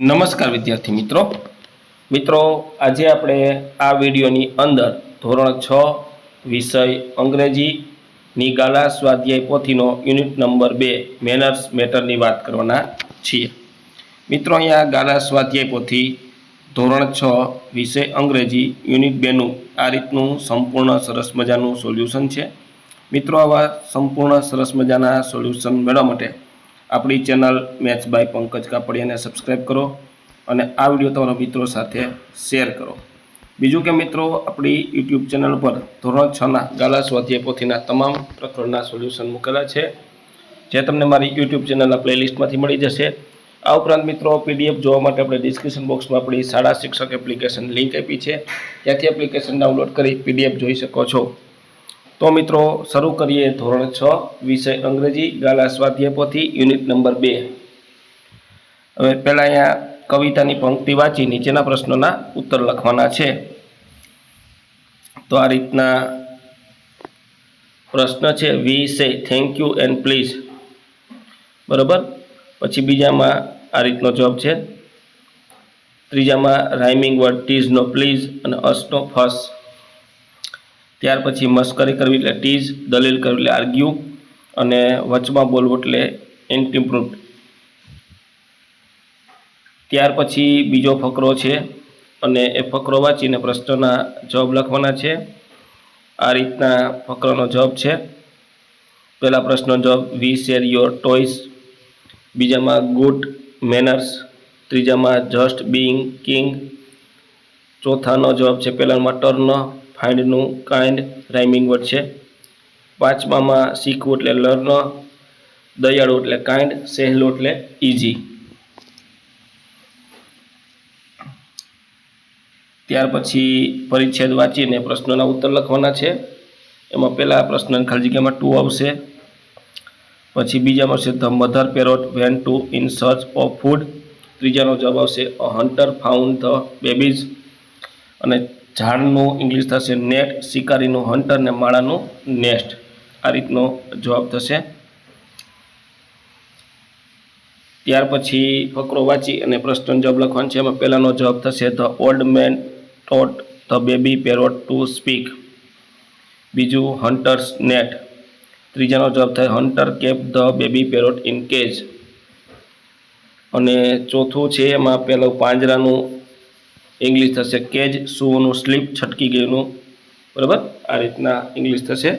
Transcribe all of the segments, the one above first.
નમસ્કાર વિદ્યાર્થી મિત્રો આજે આપણે આ વિડીયોની અંદર ધોરણ 6 વિષય અંગ્રેજીની ગાલા સ્વાધ્યાય પોથીનો યુનિટ નંબર 2 મેનર્સ મેટરની વાત કરવાના છીએ। મિત્રો અહીંયા ગાલા સ્વાધ્યાય પોથી ધોરણ 6 વિષય અંગ્રેજી યુનિટ 2નું આ રીતનું સંપૂર્ણ સરસ મજાનું સોલ્યુશન છે। મિત્રો આવા સંપૂર્ણ સરસ મજાના સોલ્યુશન મેળવવા માટે આપણી ચેનલ મેથ્સ બાય પંકજ કાપડિયાને સબસ્ક્રાઈબ કરો અને આ વિડીયો તમારા મિત્રો સાથે શેર કરો। બીજું કે મિત્રો આપણી યુટ્યુબ ચેનલ પર ધોરણ 6ના ગાલા સ્વાધ્યાય પોથીના તમામ પ્રકરણના સોલ્યુશન મૂકેલા છે, જે તમને મારી યુટ્યુબ ચેનલના પ્લેલિસ્ટમાંથી મળી જશે। આ ઉપરાંત મિત્રો પીડીએફ જોવા માટે આપણે ડિસ્ક્રિપ્શન બોક્સમાં આપણી શાળા શિક્ષક એપ્લિકેશન લિંક આપી છે, ત્યાંથી એપ્લિકેશન ડાઉનલોડ કરી પીડીએફ જોઈ શકો છો। તો મિત્રો શરૂ કરીએ ધોરણ 6 વિષય અંગ્રેજી ગાલા સ્વાધ્યાય પોથી યુનિટ નંબર 2। હવે પહેલાં અહીંયા કવિતાની પંક્તિ વાંચી નીચેના પ્રશ્નોના ઉત્તર લખવાના છે। તો આ રીતના પ્રશ્ન છે, વી સે થેન્ક યુ એન્ડ પ્લીઝ, બરાબર। પછી બીજામાં આ રીતનો જવાબ છે, ત્રીજામાં રાઇમિંગ વર્ડ ટીઝનો પ્લીઝ અને અસનો ફસ। ત્યાર પછી મસ્કરી કરવી એટલે ટીઝ, દલીલ કરવી એટલે આર્ગ્યુ અને વચમાં બોલવું એટલે ઇન્ટિમ્પ્રુવ્ડ। ત્યાર પછી બીજો ફકરો છે અને એ ફકરો વાંચીને પ્રશ્નના જવાબ લખવાના છે। આ રીતના ફકરાનો જવાબ છે। પહેલા પ્રશ્નનો જવાબ વી શેર યોર ટોયસ, બીજામાં ગુડ મેનર્સ, ત્રીજામાં જસ્ટ બીઇંગ કિંગ, ચોથાનો જવાબ છે પહેલામાં ટર્ન, ફાઇન્ડનું કાઇન્ડ રાઇમિંગ વર્ડ છે, પાંચમામાં શીખવું એટલે લર્ન, દયાળુ એટલે કાઇન્ડ, સહેલું એટલે ઇઝી। ત્યાર પછી પરિચ્છેદ વાંચીને પ્રશ્નોના ઉત્તર લખવાના છે। એમાં પહેલા પ્રશ્ન ખાલી જગ્યામાં ટુ આવશે, પછી બીજામાં આવશે the mother parrot went to in search of food, ત્રીજાનો જવાબ આવશે a hunter found the babies, અને ઝાડનું ઇંગ્લિશ થશે નેટ, શિકારીનું હન્ટર ને માળાનું નેસ્ટ। આ રીતનો જવાબ થશે। ત્યાર પછી ફકરો વાંચી અને પ્રશ્નનો જવાબ લખવાનો છે। એમાં પહેલાનો જવાબ થશે the old man taught the baby parrot to speak, બીજું હન્ટર્સ નેટ, ત્રીજાનો જવાબ થાય hunter kept the baby parrot in cage, અને ચોથું છે એમાં પહેલું પાંજરાનું ઇંગ્લિશ થશે કેજ, સૂનું સ્લીપ, છટકી ગયુંનું, બરાબર। આ રીતના ઇંગ્લિશ થશે।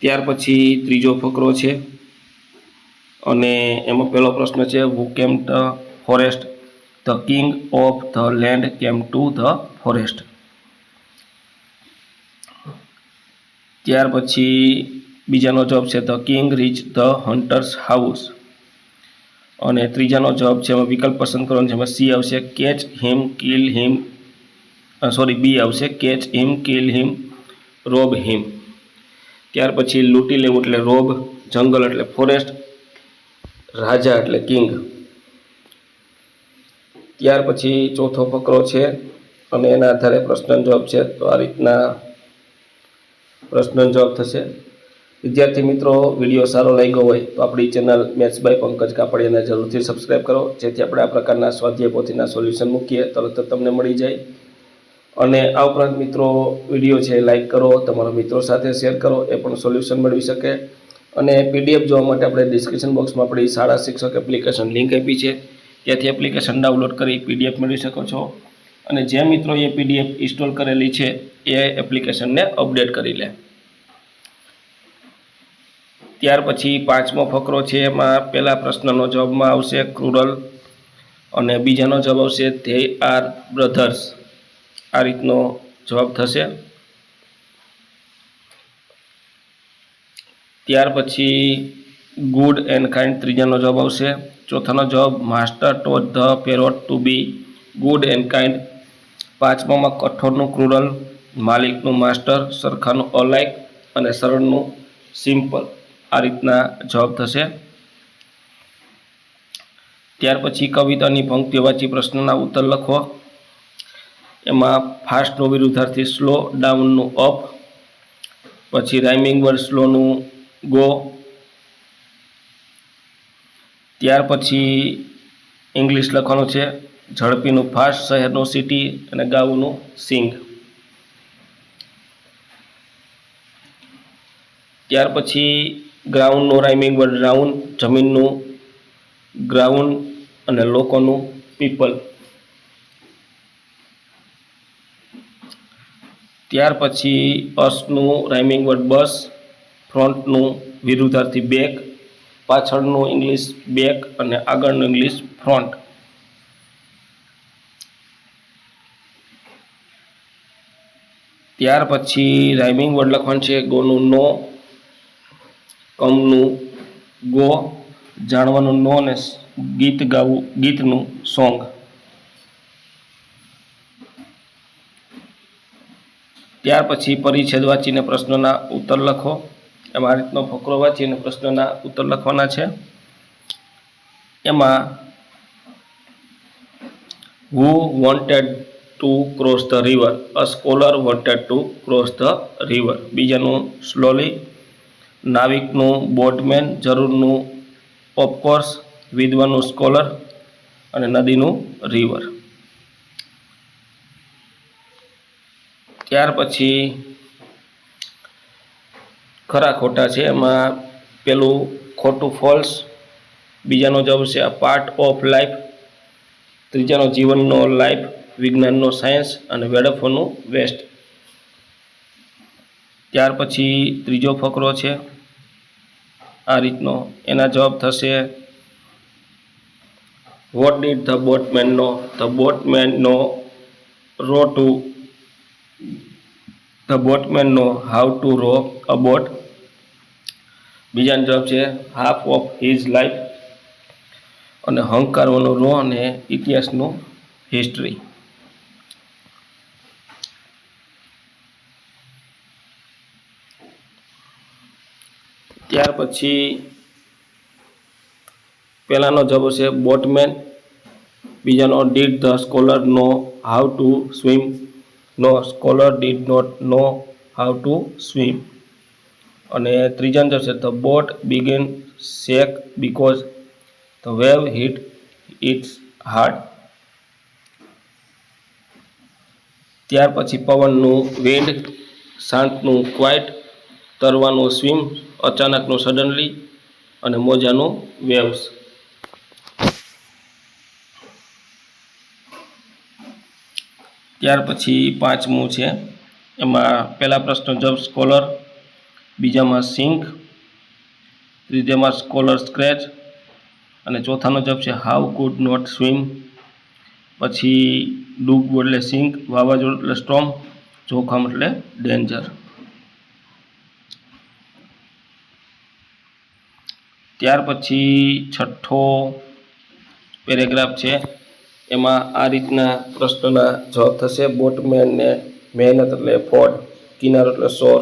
ત્યાર પછી ત્રીજો ફકરો છે અને એમાં પહેલો પ્રશ્ન છે હુ કેમ the forest, the king of the land came to the forest. ત્યાર પછી બીજાનો જવાબ છે the king reach the hunters house, અને ત્રીજાનો જવાબ છે એમાં વિકલ્પ પસંદ કરવાનો છે। એમાં સી આવશે કેચ હિમ કિલ હિમ, બી આવશે કેચ હિમ કિલ હિમ રોબ હિમ। ત્યાર પછી લૂંટી લેવું એટલે રોબ, જંગલ એટલે ફોરેસ્ટ, રાજા એટલે કિંગ। ત્યાર પછી ચોથો ફકરો છે અને એના આધારે પ્રશ્નનો જવાબ છે। તો આ રીતના પ્રશ્નનો જવાબ થશે। વિદ્યાર્થી મિત્રો, વિડીયો સારો લાગ્યો હોય તો આપણી ચેનલ મેથ્સ બાય પંકજ કાપડિયાને જરૂરથી સબસ્ક્રાઈબ કરો, જેથી આપણે આ પ્રકારના સ્વાધ્યાય પોથીના સોલ્યુશન મૂકીએ તરત તમને મળી જાય। અને આ ઉપરાંત મિત્રો વિડીયો છે લાઇક કરો, તમારા મિત્રો સાથે શેર કરો, એ પણ સોલ્યુશન મેળવી શકે। અને પીડીએફ જોવા માટે આપણે ડિસ્ક્રિપ્શન બોક્સમાં આપણી શાળા શિક્ષક એપ્લિકેશન લિંક આપી છે, ત્યાંથી એપ્લિકેશન ડાઉનલોડ કરી પીડીએફ મેળવી શકો છો। અને જે મિત્રો એ પીડીએફ ઇન્સ્ટોલ કરેલી છે એ એપ્લિકેશનને અપડેટ કરી લે। ત્યાર પછી પાંચમો ફકરો છે એમાં પહેલા પ્રશ્નનો જવાબમાં આવશે ક્રુરલ, અને બીજાનો જવાબ આવશે ધે આર બ્રધર્સ। આ રીતનો જવાબ થશે। ત્યાર પછી ગુડ એન્ડ કાઇન્ડ, ત્રીજાનો જવાબ આવશે। ચોથાનો જવાબ master taught the parrot to be good and kind, પાંચમામાં કઠોરનું ક્રુરલ, માલિકનું માસ્ટર, સરખાનું અલાઇક અને સરળનું સિમ્પલ। આ રીતના જવાબ થશે। ત્યાર પછી કવિતાની પંક્તિઓ વાંચી પ્રશ્નના ઉત્તર લખો। એમાં ફાસ્ટનું વિરુદ્ધાર્થી સ્લો, ડાઉનનું અપ, પછી રાઇમિંગ વર્ડ સ્લોનું ગો, ત્યાર પછી ઇંગ્લિશ લખવાનું છે. ઝડપીનું ફાસ્ટ, શહેરનું સિટી અને ગાઉનું સિંગ. ત્યાર પછી ગ્રાઉન્ડનું રાઇમિંગ વર્ડ રાઉન્ડ, જમીનનું ગ્રાઉન્ડ અને લોકોનું પીપલ. ત્યાર પછી અસનું રાઇમિંગ વર્ડ બસ, ફ્રન્ટનું વિરુદ્ધાર્થી બેક, પાછળનું ઇંગ્લિશ બેક અને આગળનું ઇંગ્લિશ ફ્રન્ટ. ત્યાર પછી રાઇમિંગ વર્ડ લખવાનું છે. ગોનું નો, કમનું ગો, જાણવાનું નો અને ગીત ગાવું ગીતનું સોંગ. ત્યાર પછી પરિચ્છેદ વાંચીને પ્રશ્નોના ઉત્તર લખો. એમાં આ રીતનો ફકરો વાંચીને પ્રશ્નોના ઉત્તર લખવાના છે. એમાં who wanted to cross the river? A scholar wanted to cross the river. બીજાનું સ્લોલી, નાવિકનું બોટમેન, જરૂરનું ઓફકોર્સ, વિદ્વાનનું સ્કોલર અને નદીનું રિવર. ત્યાર પછી ખરા ખોટા છે. એમાં પેલું ખોટું ફોલ્સ, બીજાનો જવાબ છે આ પાર્ટ ઓફ લાઈફ, ત્રીજાનો જીવનનો લાઈફ, વિજ્ઞાનનો સાયન્સ અને વેડફોનું વેસ્ટ. ત્યાર પછી ત્રીજો ફકરો છે આ રીતનો. એના જવાબ થશે what did the boatman know? The boatman know row to the boatman know how to row a boat. બીજાનો જવાબ છે હાફ ઓફ હિઝ લાઈફ અને હંકારવાનો રો અને ઇતિહાસનું હિસ્ટ્રી. ત્યાર પછી પહેલાનો જવાબ છે બોટમેન, બીજાનો did the scholar know how to swim? No, scholar did not know how to swim. અને ત્રીજાનો જવાબ છે the boat began shake because the wave hit its hard. ત્યાર પછી પવનનું વિન્ડ, શાંતનું ક્વાઇટ, તરવાનું સ્વિમ, અચાનકનું સડનલી અને મોજાનું વેવ્સ. ત્યાર પછી પાંચમું છે. એમાં પહેલા પ્રશ્ન જવાબ સ્કોલર, બીજામાં સિંક, ત્રીજામાં સ્કોલર સ્ક્રેચ અને ચોથાનો જવાબ છે હાઉ કુડ નોટ સ્વિમ. પછી ડૂબ એટલે સિંક, વાવાઝોડું એટલે સ્ટોર્મ, જોખમ એટલે ડેન્જર. ત્યાર પછી છઠ્ઠો પેરેગ્રાફ છે. એમાં આ રીતના પ્રશ્નના જવાબ થશે. બોટમેનને મહેનત એટલે એફોર્ડ, કિનારો એટલે શોર,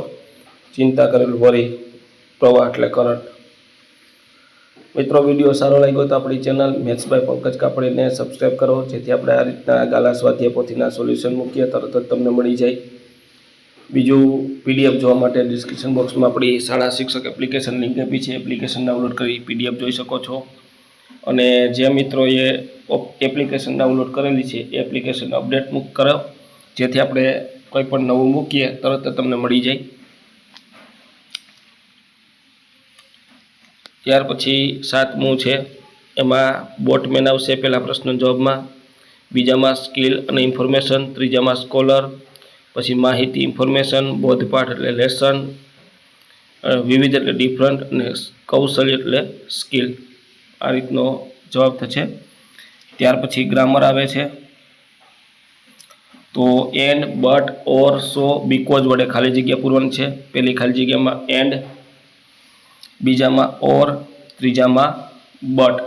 ચિંતા કરેલું વરી, પ્રવાહ એટલે કરંટ. મિત્રો, વિડીયો સારો લાગ્યો તો આપણી ચેનલ મેથ્સ બાય પંકજ કાપડીને સબસ્ક્રાઈબ કરો, જેથી આપણે આ રીતના ગાલા સ્વાધ્યાય પોથીના સોલ્યુશન મૂકીએ તરત જ તમને મળી જાય. બીજું પીડીએફ જોવા માટે ડિસ્ક્રિપ્શન બોક્સમાં આપણી શાળા શિક્ષક એપ્લિકેશન લિંક આપી છે. એપ્લિકેશન ડાઉનલોડ કરી પીડીએફ જોઈ શકો છો. અને જે મિત્રોએ એપ્લિકેશન ડાઉનલોડ કરેલી છે એ એપ્લિકેશન અપડેટ કરો, જેથી આપણે કોઈ પણ નવું મૂકીએ તરત જ તમને મળી જાય. ત્યાર પછી સાતમું છે. એમાં બોટમેન આવશે પહેલા પ્રશ્ન જવાબમાં, બીજામાં સ્કિલ અને ઇન્ફોર્મેશન, ત્રીજામાં સ્કોલર, પછી માહિતી ઇન્ફોર્મેશન, બોધપાઠ એટલે લેસન, વિવિધ એટલે ડિફરન્ટ અને કૌશલ્ય એટલે સ્કિલ. આ રીતનો જવાબ થશે. ત્યાર પછી ગ્રામર આવે છે. તો and, but, or, so, because વડે ખાલી જગ્યા પૂરવાની છે. પહેલી ખાલી જગ્યામાં એન્ડ, બીજામાં ઓર, ત્રીજામાં બટ.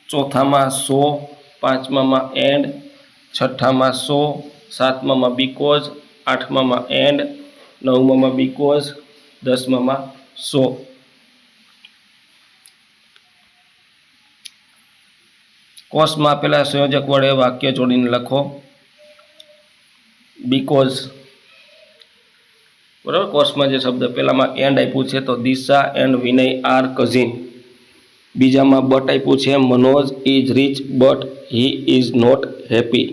ચોથામાં સો, પાંચમામાં એન્ડ, છઠ્ઠામાં સો, સાતમામાં બીકોઝ, આઠમામાં એન્ડ, નવમામાં બીકોઝ, દસમામાં સો. કોષમાં આપેલા સંયોજક વડે વાક્ય જોડીને લખો. બીકોઝ, બરાબર. કોર્સમાં જે શબ્દ પહેલામાં એન્ડ આપ્યું છે તો Disha and Vinay are cousin. બીજામાં બટ આપ્યું છે Manoj is rich but he is not happy.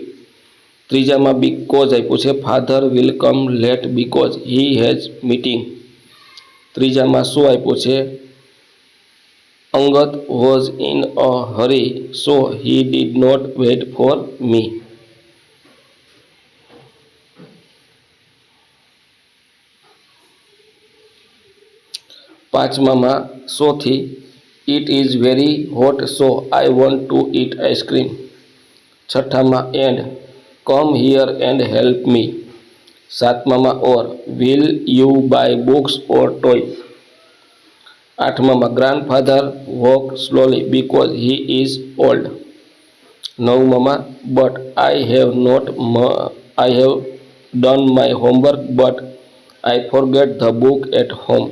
ત્રીજામાં બીકોઝ આપ્યું છે father will come late because he has meeting. ત્રીજામાં શું આપ્યું છે Angat was in a hurry so he did not wait for me. પાંચમામાં સોથી it is very hot so I want to eat ice cream. છઠ્ઠામાં and come here and help me. સાતમામાં ઓર will you buy books or toy. આઠમામાં grandfather walk slowly because he is old. નવમામાં but I have done my homework but I forget the book at home.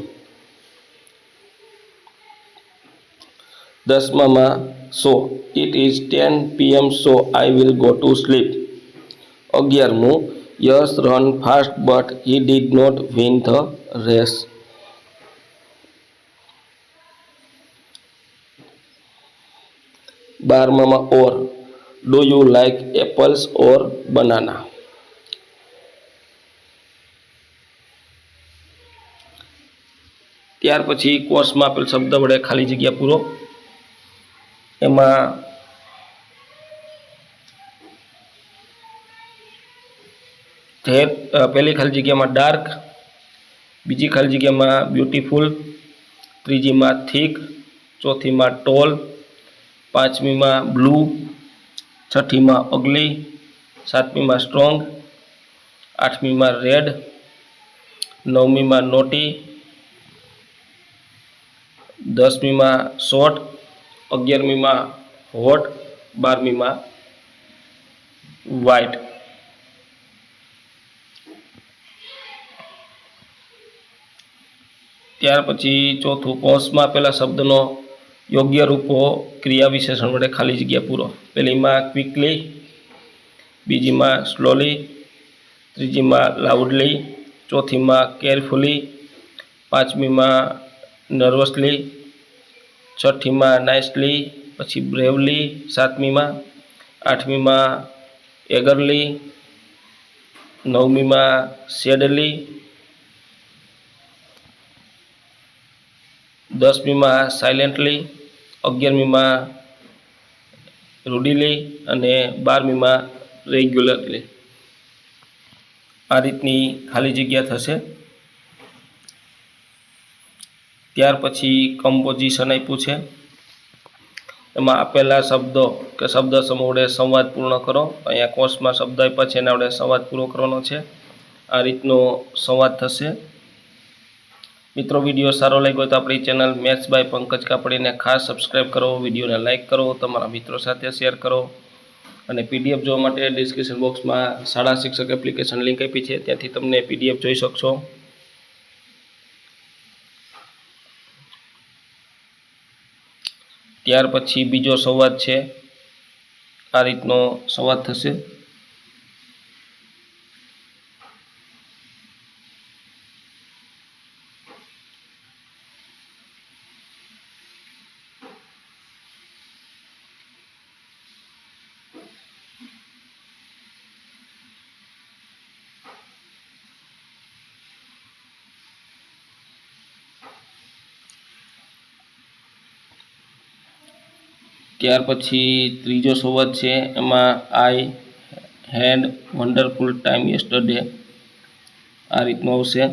દસમામાં so it is 10 PM so I will go to sleep. 11મું Yash run fast but he did not win the race. 12મામાં or do you like apples or banana. ત્યાર પછી કોર્સમાં આપેલ શબ્દ વડે ખાલી જગ્યા પૂરો. એમાં પહેલી ખાલી જગ્યામાં ડાર્ક, બીજી ખાલી જગ્યામાં બ્યુટીફુલ, ત્રીજીમાં થીક, ચોથીમાં ટોલ, પાંચમીમાં બ્લુ, છઠ્ઠીમાં અગલી, સાતમીમાં સ્ટ્રોંગ, આઠમીમાં રેડ, નવમીમાં નોટી, દસમીમાં શોર્ટ, 11મીમાં હોટ, 12મીમાં વ્હાઇટ. ત્યાર પછી ચોથું કૌંસમાં આપેલા શબ્દનો યોગ્ય રૂપો ક્રિયા વિશેષણ વડે ખાલી જગ્યા પૂરો. પહેલીમાં ક્વિકલી, બીજીમાં સ્લોલી, ત્રીજીમાં લાઉડલી, ચોથીમાં કેરફુલી, પાંચમીમાં નર્વસલી, છઠ્ઠીમાં નાઇસલી, પછી બ્રેવલી, સાતમીમાં, આઠમીમાં એગરલી, નવમીમાં સેડલી, 10મીમાં સાયલેન્ટલી, 11મીમાં રૂડીલી અને 12મીમાં રેગ્યુલરલી. આ રીતની ખાલી જગ્યા થશે. ત્યાર પછી કમ્પોઝિશન આપ્યું છે. એમાં આપેલા શબ્દો કે શબ્દ સમૂહ વડે સંવાદ પૂર્ણ કરો. અહીંયા કોર્સમાં શબ્દ આપ્યા છે એના વડે સંવાદ પૂરો કરવાનો છે. આ રીતનો સંવાદ થશે. મિત્રો, વિડીયો સારો લાગ્યો તો આપણી ચેનલ મેથ્સ બાય પંકજ કાપડીને ખાસ સબસ્ક્રાઈબ કરો, વિડીયોને લાઇક કરો, તમારા મિત્રો સાથે શેર કરો અને PDF જોવા માટે ડિસ્ક્રિપ્શન બોક્સમાં શાળા શિક્ષક એપ્લિકેશન લિંક આપી છે, ત્યાંથી તમને PDF જોઈ શકશો. ત્યાર પછી બીજો સંવાદ છે. આ રીતનો સંવાદ થશે. ત્યાર પછી ત્રીજો સંવાદ છે. એમાં આઈ હેડ વન્ડરફુલ ટાઈમ યસ્ટરડે. આ રીતનો આવશે.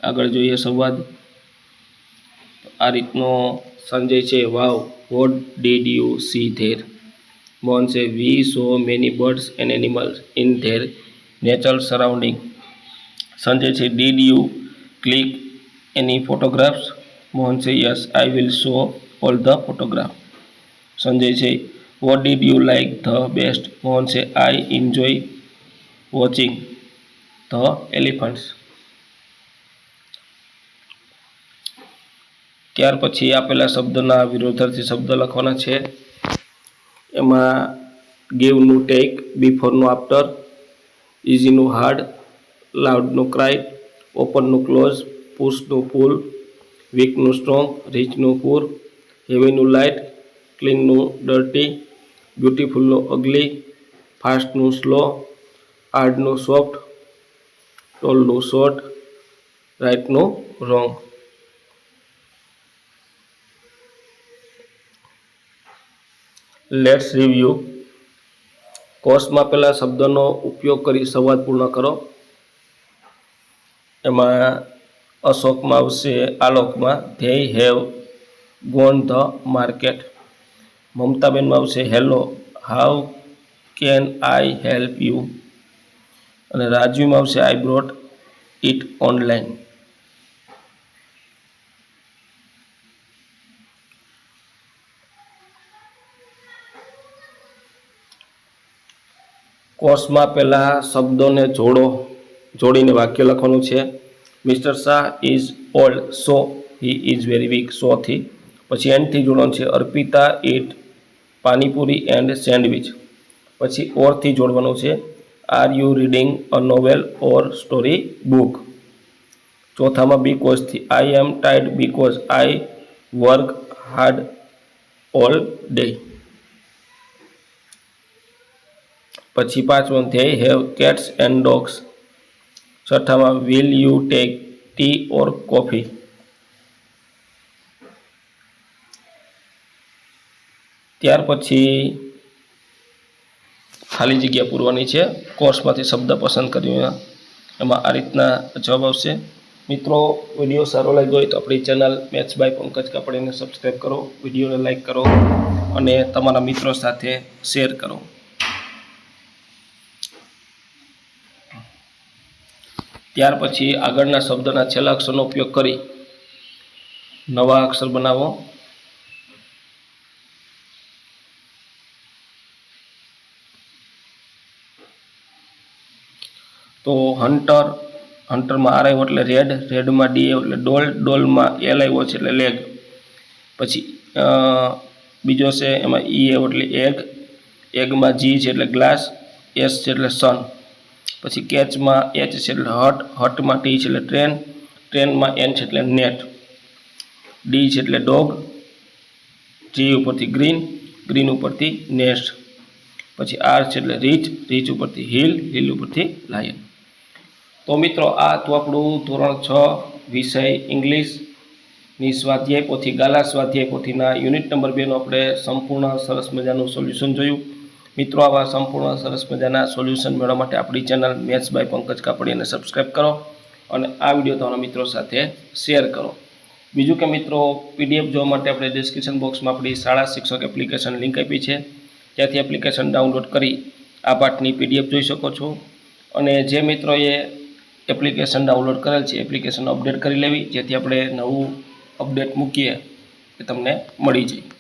આગળ જોઈએ સંવાદ. આ રીતનો સંજય છે, wow what did you see there. Mohan છે, we saw many birds and animals in their natural surrounding. Sanjay છે, did you click any photographs. Mohan છે, yes I will show all the photograph. Sanjay છે, what did you like the best? Mohan છે, I enjoy watching the elephants. ત્યાર પછી આપેલા શબ્દના વિરોધાર્થી શબ્દ લખવાના છે. એમાં ગીવનું ટેક, બિફોરનું આફ્ટર, ઇઝીનું હાર્ડ, લાઉડનું ક્રાય, ઓપનનું ક્લોઝ, પુશનું પુલ, વીકનું સ્ટ્રોંગ, રીચનું પૂર, હેવીનું લાઇટ, ક્લીનનું ડર્ટી, બ્યુટીફુલનું અગલી, ફાસ્ટનું સ્લો, હાર્ડનું સોફ્ટ, ટોલનું શોર્ટ, રાઇટનું રોંગ. Let's review. કોર્સમાં પહેલા શબ્દનો ઉપયોગ કરી સંવાદ પૂર્ણ કરો. એમાં અશોકમાં આવશે આલોકમાં they have gone the market. મમતાબેનમાં આવશે hello, how can I help you. અને રાજુમાં આવશે આઈ બ્રોટ ઇટ ઓનલાઈન. કોર્સમાં પહેલા શબ્દોને જોડીને વાક્ય લખવાનું છે. Mr Shah is old so he is very weak. સોથી પછી એન્ડથી જોડવાનું છે. Arpita eat panipuri and sandwich. પછી ઓરથી જોડવાનું છે. Are you reading a novel or story book. ચોથામાં બીકોઝથી I am tired because I work hard all day. પછી પાંચમું they have cats and dogs. છઠ્ઠામાં will you take tea or coffee. ત્યાર પછી ખાલી જગ્યા પૂરવાની છે. કોર્સમાંથી શબ્દ પસંદ કરીને એમાં આ રીતના જવાબ આવશે. મિત્રો, વિડીયો સારો લાગ્યો હોય તો આપણી ચેનલ મેથ્સ બાય પંકજ કાપડીને સબસ્ક્રાઈબ કરો, વિડીયોને લાઈક કરો અને તમારા મિત્રો સાથે શેર કરો. ત્યાર પછી આગળના શબ્દના છેલ્લા અક્ષરનો ઉપયોગ કરી નવા અક્ષર બનાવો. તો હન્ટરમાં આર આવ્યો એટલે રેડ, રેડમાં ડી આવ્યો એટલે ડોલ, ડોલમાં એલ આવ્યો છે એટલે લેગ. પછી બીજો છે એમાં ઈ આવ્યો એટલે એગ, એગમાં જી છે એટલે ગ્લાસ, એસ છે એટલે સન. પછી કેચમાં એચ છે એટલે હટ, હટમાં ટી છે એટલે ટ્રેન, ટ્રેનમાં એન છે એટલે નેટ. ડી છે એટલે ડોગ, જી ઉપરથી ગ્રીન, ગ્રીન ઉપરથી નેસ્ટ. પછી આર છે એટલે રીચ, રીચ ઉપરથી હિલ, હિલ ઉપરથી લાયન. તો મિત્રો, આ તો આપણું ધોરણ 6 વિષય ઇંગ્લિશની સ્વાધ્યાય પોથી, ગાલા સ્વાધ્યાય પોથીના યુનિટ નંબર 2નું આપણે સંપૂર્ણ સરસ મજાનું સોલ્યુશન જોયું. મિત્રો, આવા સંપૂર્ણ સરસ મજાના સોલ્યુશન મેળવવા માટે આપણી ચેનલ મેથ્સ બાય પંકજ કાપડીને સબસ્ક્રાઈબ કરો અને આ વિડીયો તમારા મિત્રો સાથે શેર કરો. બીજું કે મિત્રો, પીડીએફ જોવા માટે આપણે ડિસ્ક્રિપ્શન બોક્સમાં આપણી શાળા શિક્ષક એપ્લિકેશન લિંક આપી છે. ત્યાંથી એપ્લિકેશન ડાઉનલોડ કરી આ પાઠની પીડીએફ જોઈ શકો છો. અને જે મિત્રોએ એપ્લિકેશન ડાઉનલોડ કરેલ છે એપ્લિકેશન અપડેટ કરી લેવી, જેથી આપણે નવું અપડેટ મૂકીએ એ તમને મળી જાય.